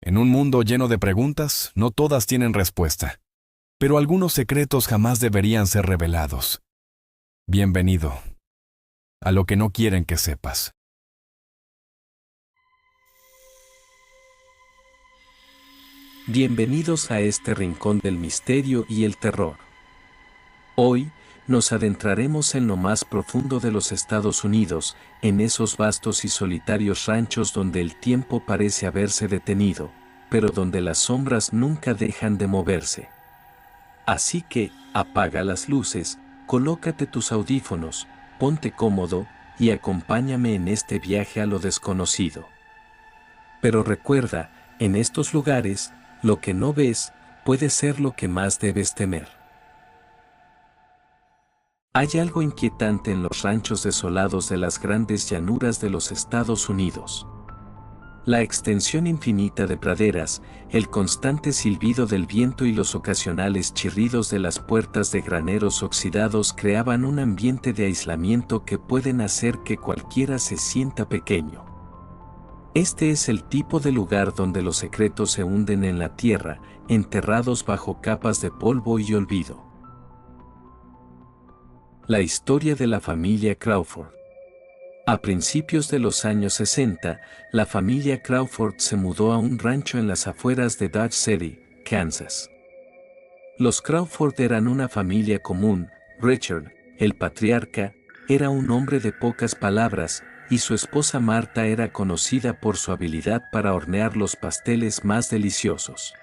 En un mundo lleno de preguntas, no todas tienen respuesta, pero algunos secretos jamás deberían ser revelados. Bienvenido a lo que no quieren que sepas. Bienvenidos a este rincón del misterio y el terror. Hoy, nos adentraremos en lo más profundo de los Estados Unidos, en esos vastos y solitarios ranchos donde el tiempo parece haberse detenido, pero donde las sombras nunca dejan de moverse. Así que, apaga las luces, colócate tus audífonos, ponte cómodo, y acompáñame en este viaje a lo desconocido. Pero recuerda, en estos lugares, lo que no ves, puede ser lo que más debes temer. Hay algo inquietante en los ranchos desolados de las grandes llanuras de los Estados Unidos. La extensión infinita de praderas, el constante silbido del viento y los ocasionales chirridos de las puertas de graneros oxidados creaban un ambiente de aislamiento que pueden hacer que cualquiera se sienta pequeño. Este es el tipo de lugar donde los secretos se hunden en la tierra, enterrados bajo capas de polvo y olvido. La historia de la familia Crawford. A principios de los años 60, la familia Crawford se mudó a un rancho en las afueras de Dodge City, Kansas. Los Crawford eran una familia común. Richard, el patriarca, era un hombre de pocas palabras, y su esposa Marta era conocida por su habilidad para hornear los pasteles más deliciosos.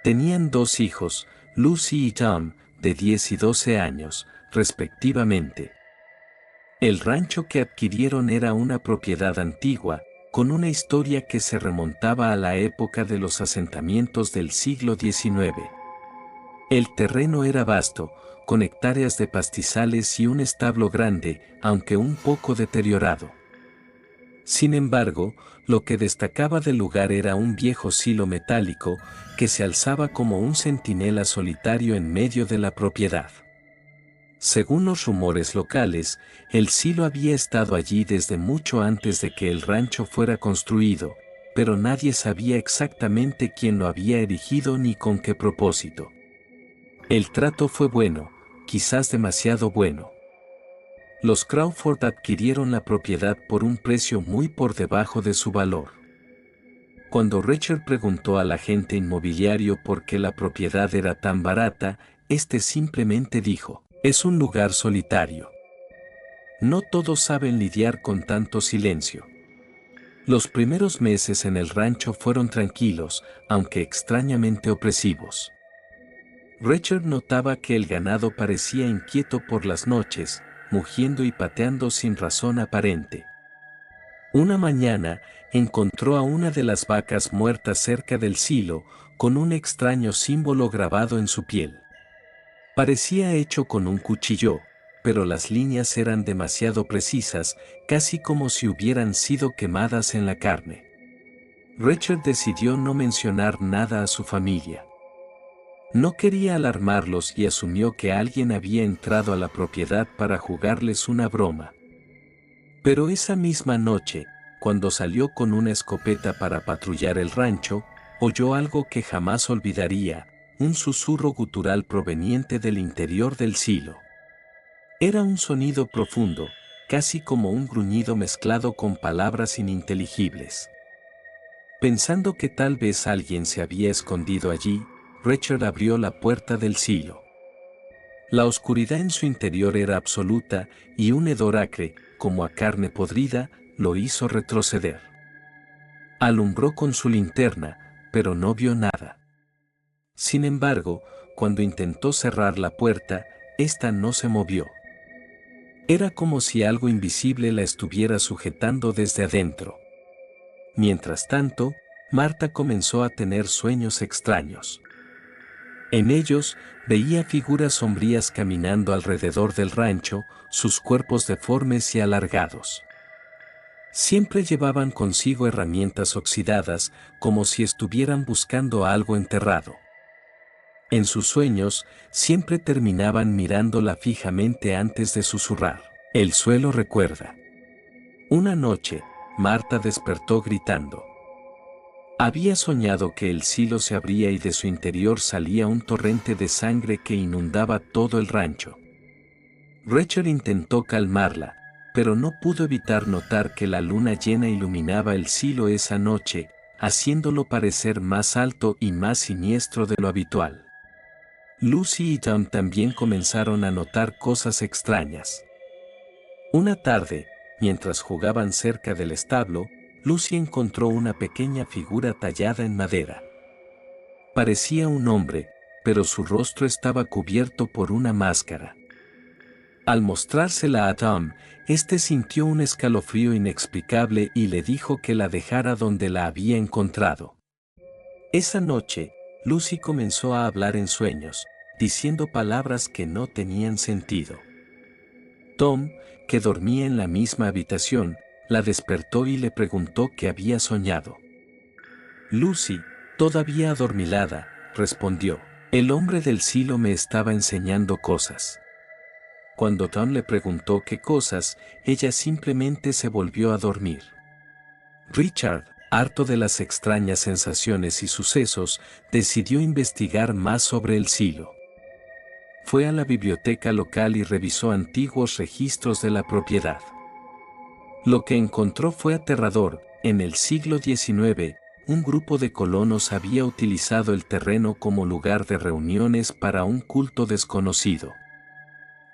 Tenían dos hijos, Lucy y Tom, de 10 y 12 años, respectivamente. El rancho que adquirieron era una propiedad antigua, con una historia que se remontaba a la época de los asentamientos del siglo XIX. El terreno era vasto, con hectáreas de pastizales y un establo grande, aunque un poco deteriorado. Sin embargo, lo que destacaba del lugar era un viejo silo metálico que se alzaba como un centinela solitario en medio de la propiedad. Según los rumores locales, el silo había estado allí desde mucho antes de que el rancho fuera construido, pero nadie sabía exactamente quién lo había erigido ni con qué propósito. El trato fue bueno, quizás demasiado bueno. Los Crawford adquirieron la propiedad por un precio muy por debajo de su valor. Cuando Richard preguntó al agente inmobiliario por qué la propiedad era tan barata, este simplemente dijo: "Es un lugar solitario. No todos saben lidiar con tanto silencio". Los primeros meses en el rancho fueron tranquilos, aunque extrañamente opresivos. Richard notaba que el ganado parecía inquieto por las noches, mugiendo y pateando sin razón aparente. Una mañana, encontró a una de las vacas muertas cerca del silo, con un extraño símbolo grabado en su piel. Parecía hecho con un cuchillo, pero las líneas eran demasiado precisas, casi como si hubieran sido quemadas en la carne. Richard decidió no mencionar nada a su familia. No quería alarmarlos y asumió que alguien había entrado a la propiedad para jugarles una broma. Pero esa misma noche, cuando salió con una escopeta para patrullar el rancho, oyó algo que jamás olvidaría: un susurro gutural proveniente del interior del silo. Era un sonido profundo, casi como un gruñido mezclado con palabras ininteligibles. Pensando que tal vez alguien se había escondido allí, Richard abrió la puerta del silo. La oscuridad en su interior era absoluta, y un hedor acre, como a carne podrida, lo hizo retroceder. Alumbró con su linterna, pero no vio nada. Sin embargo, cuando intentó cerrar la puerta, ésta no se movió. Era como si algo invisible la estuviera sujetando desde adentro. Mientras tanto, Marta comenzó a tener sueños extraños. En ellos, veía figuras sombrías caminando alrededor del rancho, sus cuerpos deformes y alargados. Siempre llevaban consigo herramientas oxidadas, como si estuvieran buscando algo enterrado. En sus sueños, siempre terminaban mirándola fijamente antes de susurrar. El suelo recuerda. Una noche, Marta despertó gritando: Había soñado que el silo se abría y de su interior salía un torrente de sangre que inundaba todo el rancho. Rachel intentó calmarla, pero no pudo evitar notar que la luna llena iluminaba el silo esa noche, haciéndolo parecer más alto y más siniestro de lo habitual. Lucy y Tom también comenzaron a notar cosas extrañas. Una tarde, mientras jugaban cerca del establo, Lucy encontró una pequeña figura tallada en madera. Parecía un hombre, pero su rostro estaba cubierto por una máscara. Al mostrársela a Tom, este sintió un escalofrío inexplicable y le dijo que la dejara donde la había encontrado. Esa noche, Lucy comenzó a hablar en sueños, diciendo palabras que no tenían sentido. Tom, que dormía en la misma habitación, la despertó y le preguntó qué había soñado. Lucy, todavía adormilada, respondió: el hombre del silo me estaba enseñando cosas. Cuando Tom le preguntó qué cosas, ella simplemente se volvió a dormir. Richard, harto de las extrañas sensaciones y sucesos, decidió investigar más sobre el silo. Fue a la biblioteca local y revisó antiguos registros de la propiedad. Lo que encontró fue aterrador. En el siglo XIX, un grupo de colonos había utilizado el terreno como lugar de reuniones para un culto desconocido.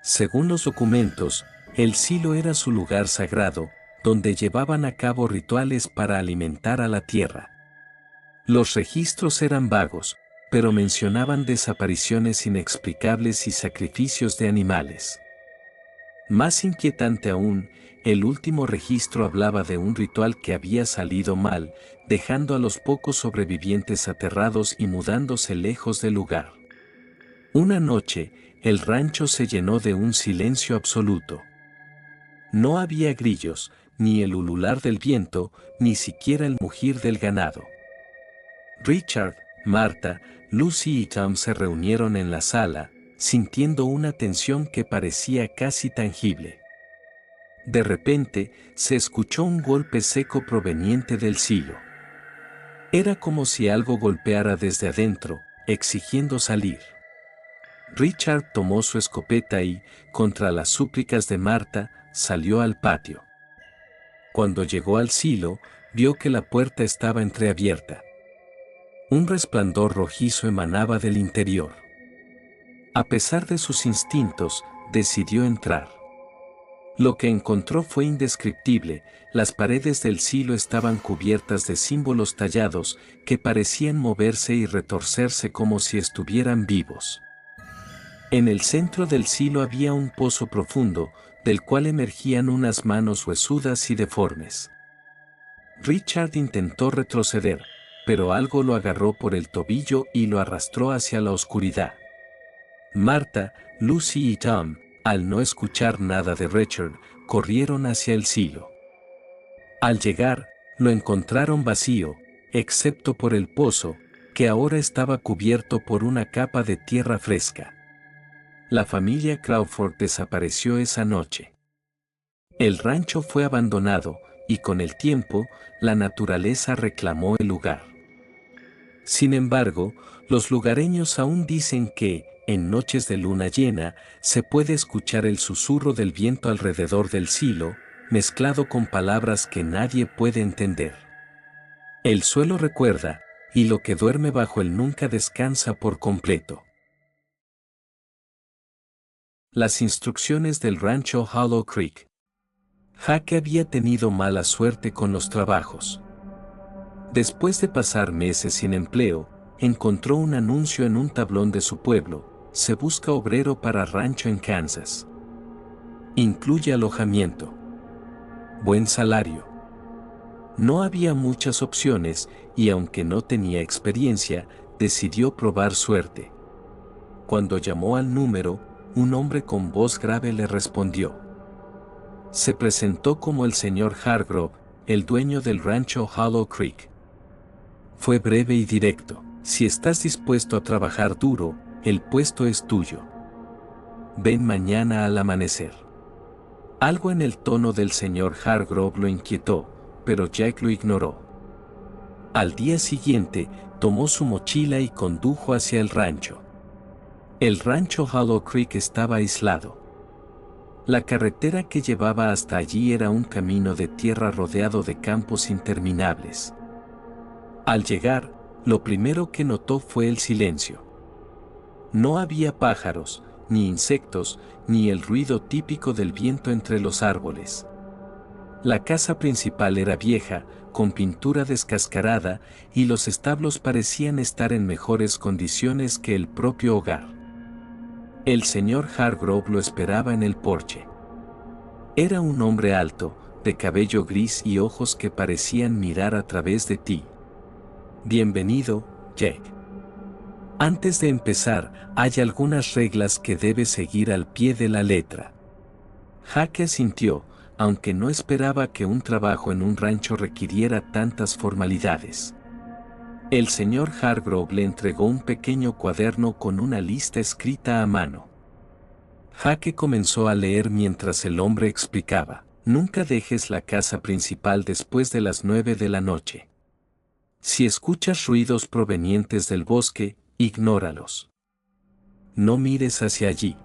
Según los documentos, el silo era su lugar sagrado, donde llevaban a cabo rituales para alimentar a la tierra. Los registros eran vagos, pero mencionaban desapariciones inexplicables y sacrificios de animales. Más inquietante aún, el último registro hablaba de un ritual que había salido mal, dejando a los pocos sobrevivientes aterrados y mudándose lejos del lugar. Una noche, el rancho se llenó de un silencio absoluto. No había grillos, ni el ulular del viento, ni siquiera el mugir del ganado. Richard, Marta, Lucy y Tom se reunieron en la sala, sintiendo una tensión que parecía casi tangible. De repente, se escuchó un golpe seco proveniente del silo. Era como si algo golpeara desde adentro, exigiendo salir. Richard tomó su escopeta y, contra las súplicas de Marta, salió al patio. Cuando llegó al silo, vio que la puerta estaba entreabierta. Un resplandor rojizo emanaba del interior. A pesar de sus instintos, decidió entrar. Lo que encontró fue indescriptible. Las paredes del silo estaban cubiertas de símbolos tallados que parecían moverse y retorcerse como si estuvieran vivos. En el centro del silo había un pozo profundo, del cual emergían unas manos huesudas y deformes. Richard intentó retroceder, pero algo lo agarró por el tobillo y lo arrastró hacia la oscuridad. Marta, Lucy y Tom, al no escuchar nada de Richard, corrieron hacia el silo. Al llegar, lo encontraron vacío, excepto por el pozo, que ahora estaba cubierto por una capa de tierra fresca. La familia Crawford desapareció esa noche. El rancho fue abandonado, y con el tiempo, la naturaleza reclamó el lugar. Sin embargo, los lugareños aún dicen que, en noches de luna llena, se puede escuchar el susurro del viento alrededor del silo, mezclado con palabras que nadie puede entender. El suelo recuerda, y lo que duerme bajo él nunca descansa por completo. Las instrucciones del rancho Hollow Creek. Jack había tenido mala suerte con los trabajos. Después de pasar meses sin empleo, encontró un anuncio en un tablón de su pueblo: se busca obrero para rancho en Kansas. Incluye alojamiento. Buen salario. No había muchas opciones y aunque no tenía experiencia, decidió probar suerte. Cuando llamó al número, un hombre con voz grave le respondió. Se presentó como el señor Hargrove, el dueño del rancho Hollow Creek. Fue breve y directo: si estás dispuesto a trabajar duro, el puesto es tuyo. Ven mañana al amanecer. Algo en el tono del señor Hargrove lo inquietó, pero Jack lo ignoró. Al día siguiente, tomó su mochila y condujo hacia el rancho. El rancho Hollow Creek estaba aislado. La carretera que llevaba hasta allí era un camino de tierra rodeado de campos interminables. Al llegar, lo primero que notó fue el silencio. No había pájaros, ni insectos, ni el ruido típico del viento entre los árboles. La casa principal era vieja, con pintura descascarada, y los establos parecían estar en mejores condiciones que el propio hogar. El señor Hargrove lo esperaba en el porche. Era un hombre alto, de cabello gris y ojos que parecían mirar a través de ti. Bienvenido, Jack. Antes de empezar, hay algunas reglas que debes seguir al pie de la letra. Jack asintió, aunque no esperaba que un trabajo en un rancho requiriera tantas formalidades. El señor Hargrove le entregó un pequeño cuaderno con una lista escrita a mano. Jack comenzó a leer mientras el hombre explicaba: nunca dejes la casa principal después de las 9 de la noche. Si escuchas ruidos provenientes del bosque, ignóralos. No mires hacia allí.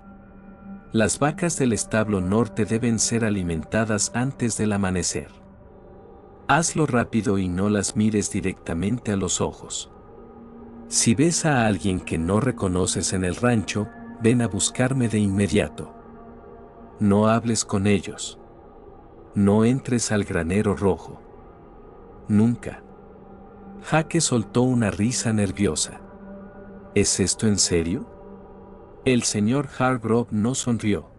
Las vacas del establo norte deben ser alimentadas antes del amanecer. Hazlo rápido y no las mires directamente a los ojos. Si ves a alguien que no reconoces en el rancho, ven a buscarme de inmediato. No hables con ellos. No entres al granero rojo. Nunca. Jack soltó una risa nerviosa. ¿Es esto en serio? El señor Hargrove no sonrió.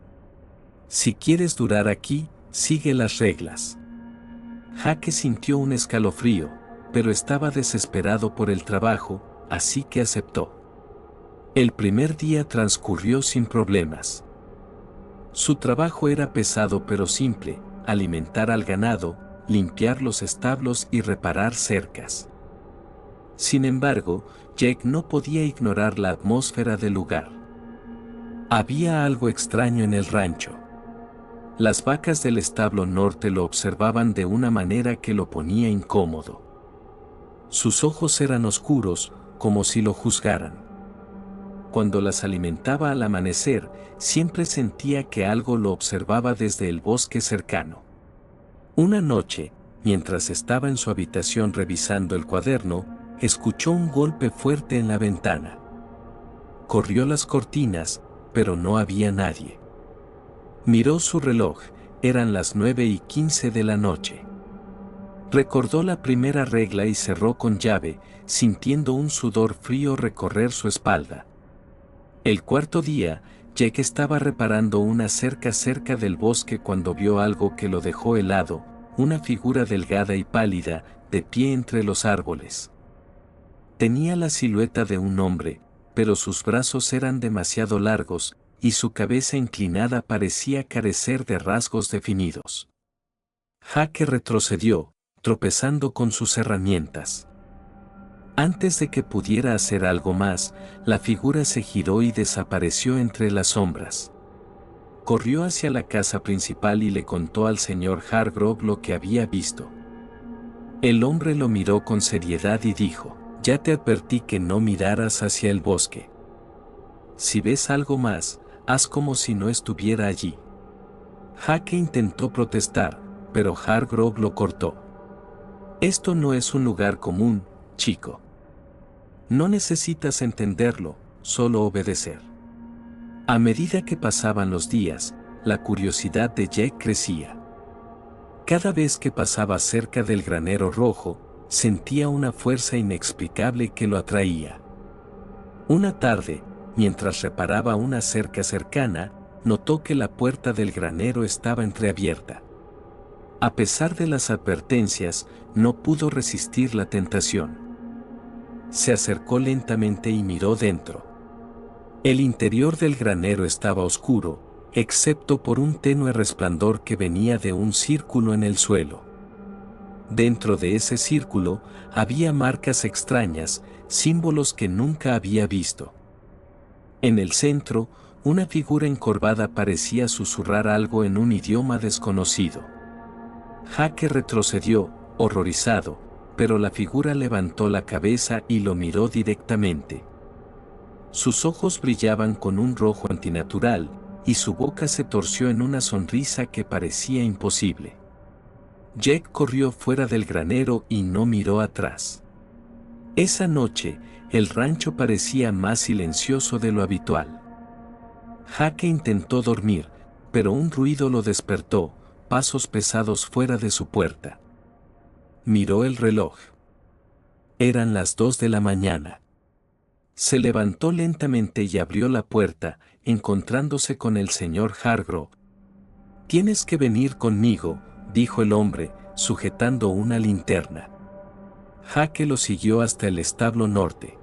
Si quieres durar aquí, sigue las reglas. Jack sintió un escalofrío, pero estaba desesperado por el trabajo, así que aceptó. El primer día transcurrió sin problemas. Su trabajo era pesado pero simple: alimentar al ganado, limpiar los establos y reparar cercas. Sin embargo, Jack no podía ignorar la atmósfera del lugar. Había algo extraño en el rancho. Las vacas del establo norte lo observaban de una manera que lo ponía incómodo. Sus ojos eran oscuros, como si lo juzgaran. Cuando las alimentaba al amanecer, siempre sentía que algo lo observaba desde el bosque cercano. Una noche, mientras estaba en su habitación revisando el cuaderno, escuchó un golpe fuerte en la ventana. Corrió las cortinas, pero no había nadie. Miró su reloj, eran las 9:15 de la noche. Recordó la primera regla y cerró con llave, sintiendo un sudor frío recorrer su espalda. El cuarto día, Jack estaba reparando una cerca cerca del bosque cuando vio algo que lo dejó helado: una figura delgada y pálida, de pie entre los árboles. Tenía la silueta de un hombre, pero sus brazos eran demasiado largos, y su cabeza inclinada parecía carecer de rasgos definidos. Jack retrocedió, tropezando con sus herramientas. Antes de que pudiera hacer algo más, la figura se giró y desapareció entre las sombras. Corrió hacia la casa principal y le contó al señor Hargrove lo que había visto. El hombre lo miró con seriedad y dijo: ya te advertí que no miraras hacia el bosque. Si ves algo más, haz como si no estuviera allí. Jack intentó protestar, pero Hargrove lo cortó. Esto no es un lugar común, chico. No necesitas entenderlo, solo obedecer. A medida que pasaban los días, la curiosidad de Jack crecía. Cada vez que pasaba cerca del granero rojo, sentía una fuerza inexplicable que lo atraía. Una tarde, mientras reparaba una cerca cercana, notó que la puerta del granero estaba entreabierta. A pesar de las advertencias, no pudo resistir la tentación. Se acercó lentamente y miró dentro. El interior del granero estaba oscuro, excepto por un tenue resplandor que venía de un círculo en el suelo. Dentro de ese círculo había marcas extrañas, símbolos que nunca había visto. En el centro, una figura encorvada parecía susurrar algo en un idioma desconocido. Jack retrocedió, horrorizado, pero la figura levantó la cabeza y lo miró directamente. Sus ojos brillaban con un rojo antinatural, y su boca se torció en una sonrisa que parecía imposible. Jack corrió fuera del granero y no miró atrás. Esa noche, el rancho parecía más silencioso de lo habitual. Jake intentó dormir, pero un ruido lo despertó, pasos pesados fuera de su puerta. Miró el reloj. Eran las 2 de la mañana. Se levantó lentamente y abrió la puerta, encontrándose con el señor Hargrove. «Tienes que venir conmigo», dijo el hombre, sujetando una linterna. Jake lo siguió hasta el establo norte.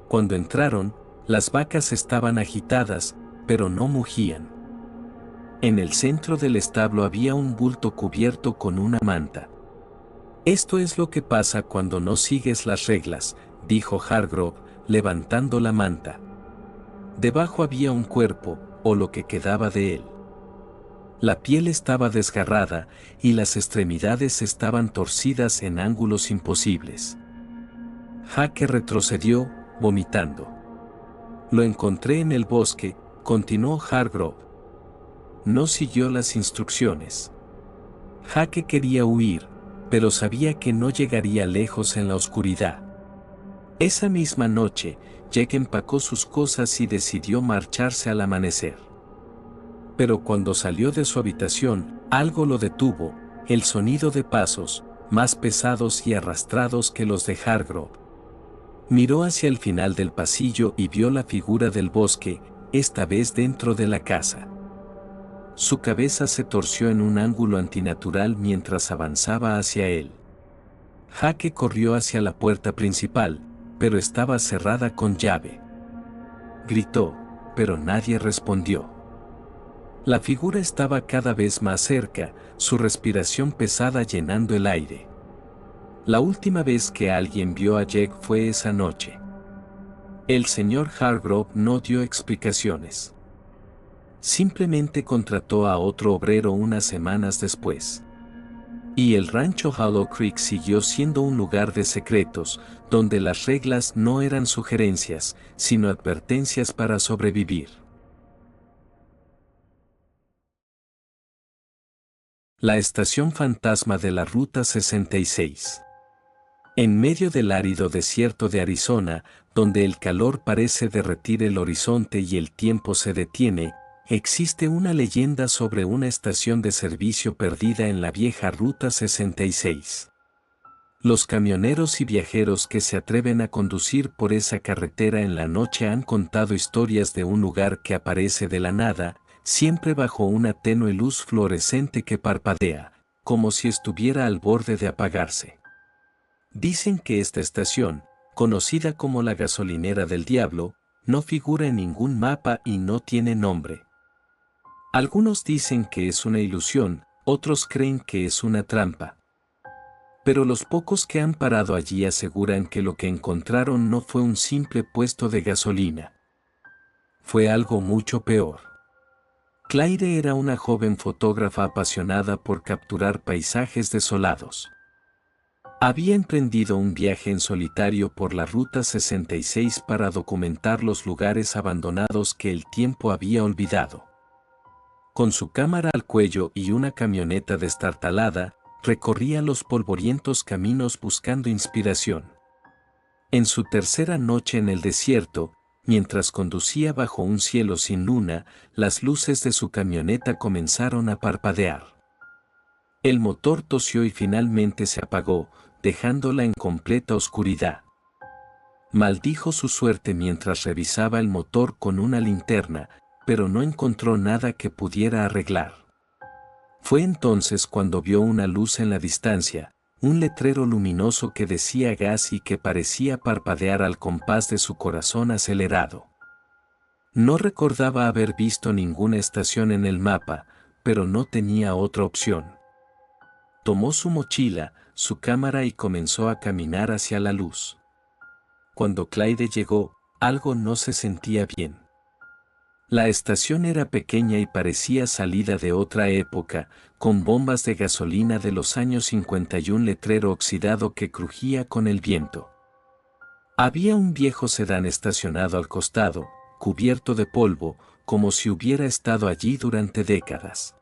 Cuando entraron, las vacas estaban agitadas, pero no mugían. En el centro del establo había un bulto cubierto con una manta. «Esto es lo que pasa cuando no sigues las reglas», dijo Hargrove, levantando la manta. Debajo había un cuerpo, o lo que quedaba de él. La piel estaba desgarrada, y las extremidades estaban torcidas en ángulos imposibles. Jake retrocedió, vomitando. «Lo encontré en el bosque», continuó Hargrove. No siguió las instrucciones. Jake quería huir, pero sabía que no llegaría lejos en la oscuridad. Esa misma noche, Jack empacó sus cosas y decidió marcharse al amanecer. Pero cuando salió de su habitación, algo lo detuvo, el sonido de pasos, más pesados y arrastrados que los de Hargrove. Miró hacia el final del pasillo y vio la figura del bosque, esta vez dentro de la casa. Su cabeza se torció en un ángulo antinatural mientras avanzaba hacia él. Jake corrió hacia la puerta principal, pero estaba cerrada con llave. Gritó, pero nadie respondió. La figura estaba cada vez más cerca, su respiración pesada llenando el aire. La última vez que alguien vio a Jack fue esa noche. El señor Hargrove no dio explicaciones. Simplemente contrató a otro obrero unas semanas después. Y el rancho Hollow Creek siguió siendo un lugar de secretos, donde las reglas no eran sugerencias, sino advertencias para sobrevivir. La estación fantasma de la Ruta 66. En medio del árido desierto de Arizona, donde el calor parece derretir el horizonte y el tiempo se detiene, existe una leyenda sobre una estación de servicio perdida en la vieja Ruta 66. Los camioneros y viajeros que se atreven a conducir por esa carretera en la noche han contado historias de un lugar que aparece de la nada, siempre bajo una tenue luz fluorescente que parpadea, como si estuviera al borde de apagarse. Dicen que esta estación, conocida como la gasolinera del diablo, no figura en ningún mapa y no tiene nombre. Algunos dicen que es una ilusión, otros creen que es una trampa. Pero los pocos que han parado allí aseguran que lo que encontraron no fue un simple puesto de gasolina. Fue algo mucho peor. Claire era una joven fotógrafa apasionada por capturar paisajes desolados. Había emprendido un viaje en solitario por la Ruta 66 para documentar los lugares abandonados que el tiempo había olvidado. Con su cámara al cuello y una camioneta destartalada, recorría los polvorientos caminos buscando inspiración. En su tercera noche en el desierto, mientras conducía bajo un cielo sin luna, las luces de su camioneta comenzaron a parpadear. El motor tosió y finalmente se apagó, dejándola en completa oscuridad. Maldijo su suerte mientras revisaba el motor con una linterna, pero no encontró nada que pudiera arreglar. Fue entonces cuando vio una luz en la distancia, un letrero luminoso que decía gas y que parecía parpadear al compás de su corazón acelerado. No recordaba haber visto ninguna estación en el mapa, pero no tenía otra opción. Tomó su mochila, su cámara y comenzó a caminar hacia la luz. Cuando Clyde llegó, algo no se sentía bien. La estación era pequeña y parecía salida de otra época, con bombas de gasolina de los años 50 y un letrero oxidado que crujía con el viento. Había un viejo sedán estacionado al costado, cubierto de polvo, como si hubiera estado allí durante décadas.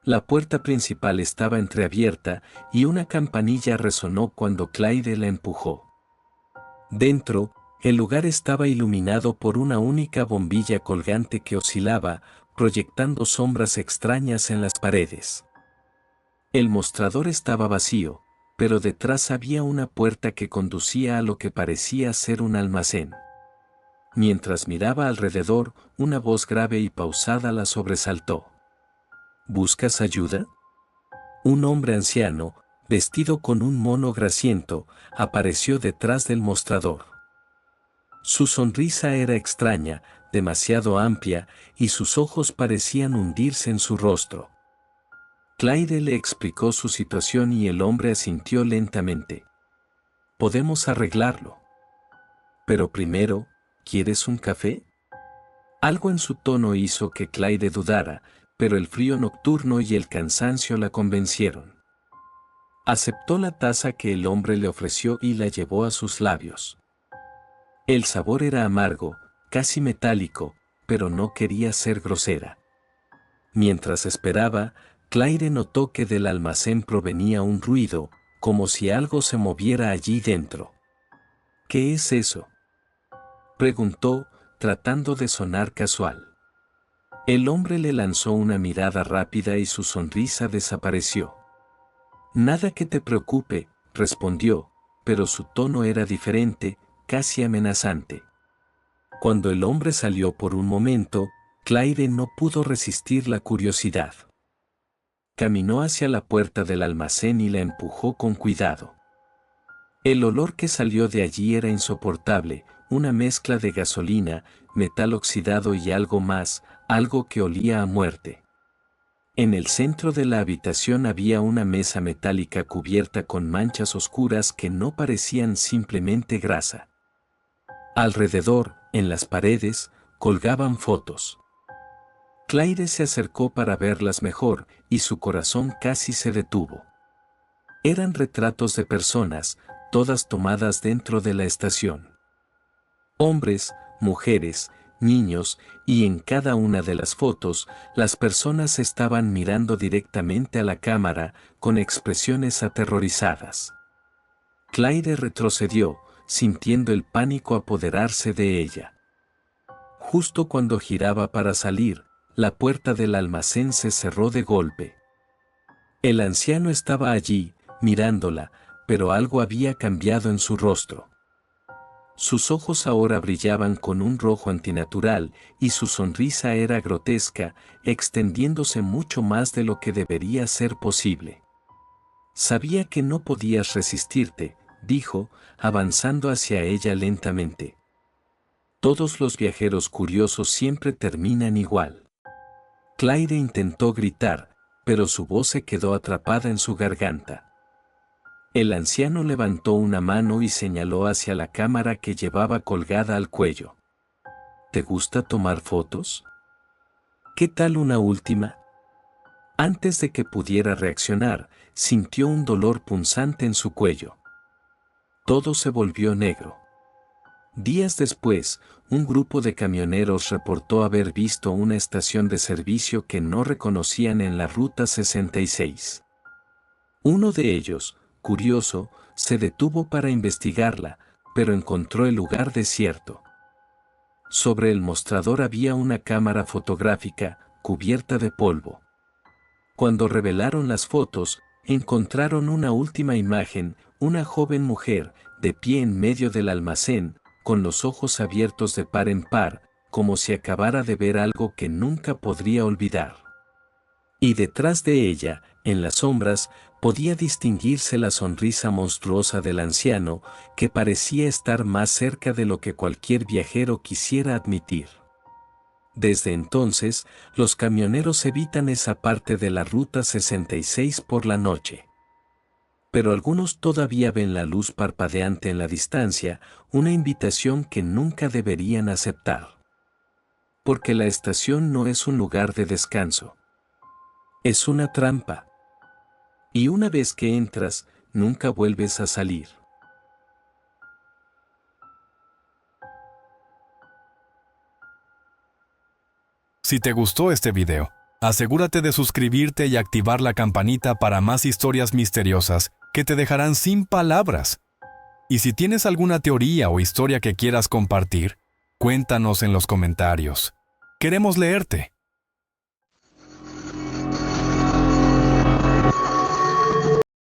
La puerta principal estaba entreabierta y una campanilla resonó cuando Clyde la empujó. Dentro, el lugar estaba iluminado por una única bombilla colgante que oscilaba, proyectando sombras extrañas en las paredes. El mostrador estaba vacío, pero detrás había una puerta que conducía a lo que parecía ser un almacén. Mientras miraba alrededor, una voz grave y pausada la sobresaltó. ¿Buscas ayuda? Un hombre anciano, vestido con un mono grasiento, apareció detrás del mostrador. Su sonrisa era extraña, demasiado amplia, y sus ojos parecían hundirse en su rostro. Clyde le explicó su situación y el hombre asintió lentamente. Podemos arreglarlo. Pero primero, ¿quieres un café? Algo en su tono hizo que Clyde dudara, pero el frío nocturno y el cansancio la convencieron. Aceptó la taza que el hombre le ofreció y la llevó a sus labios. El sabor era amargo, casi metálico, pero no quería ser grosera. Mientras esperaba, Clyde notó que del almacén provenía un ruido, como si algo se moviera allí dentro. ¿Qué es eso?, preguntó, tratando de sonar casual. El hombre le lanzó una mirada rápida y su sonrisa desapareció. Nada que te preocupe, respondió, pero su tono era diferente, casi amenazante. Cuando el hombre salió por un momento, Clyde no pudo resistir la curiosidad. Caminó hacia la puerta del almacén y la empujó con cuidado. El olor que salió de allí era insoportable, una mezcla de gasolina, metal oxidado y algo más, algo que olía a muerte. En el centro de la habitación había una mesa metálica cubierta con manchas oscuras que no parecían simplemente grasa. Alrededor, en las paredes, colgaban fotos. Clyde se acercó para verlas mejor, y su corazón casi se detuvo. Eran retratos de personas, todas tomadas dentro de la estación. Hombres, mujeres, niños, y en cada una de las fotos, las personas estaban mirando directamente a la cámara, con expresiones aterrorizadas. Clyde retrocedió, sintiendo el pánico apoderarse de ella. Justo cuando giraba para salir, la puerta del almacén se cerró de golpe. El anciano estaba allí, mirándola, pero algo había cambiado en su rostro. Sus ojos ahora brillaban con un rojo antinatural y su sonrisa era grotesca, extendiéndose mucho más de lo que debería ser posible. Sabía que no podías resistirte, dijo, avanzando hacia ella lentamente. Todos los viajeros curiosos siempre terminan igual. Clyde intentó gritar, pero su voz se quedó atrapada en su garganta. El anciano levantó una mano y señaló hacia la cámara que llevaba colgada al cuello. ¿Te gusta tomar fotos? ¿Qué tal una última? Antes de que pudiera reaccionar, sintió un dolor punzante en su cuello. Todo se volvió negro. Días después, un grupo de camioneros reportó haber visto una estación de servicio que no reconocían en la Ruta 66. Uno de ellos, curioso, se detuvo para investigarla, pero encontró el lugar desierto. Sobre el mostrador había una cámara fotográfica, cubierta de polvo. Cuando revelaron las fotos, encontraron una última imagen, una joven mujer, de pie en medio del almacén, con los ojos abiertos de par en par, como si acabara de ver algo que nunca podría olvidar. Y detrás de ella, en las sombras, podía distinguirse la sonrisa monstruosa del anciano, que parecía estar más cerca de lo que cualquier viajero quisiera admitir. Desde entonces, los camioneros evitan esa parte de la Ruta 66 por la noche. Pero algunos todavía ven la luz parpadeante en la distancia, una invitación que nunca deberían aceptar. Porque la estación no es un lugar de descanso. Es una trampa. Y una vez que entras, nunca vuelves a salir. Si te gustó este video, asegúrate de suscribirte y activar la campanita para más historias misteriosas que te dejarán sin palabras. Y si tienes alguna teoría o historia que quieras compartir, cuéntanos en los comentarios. Queremos leerte.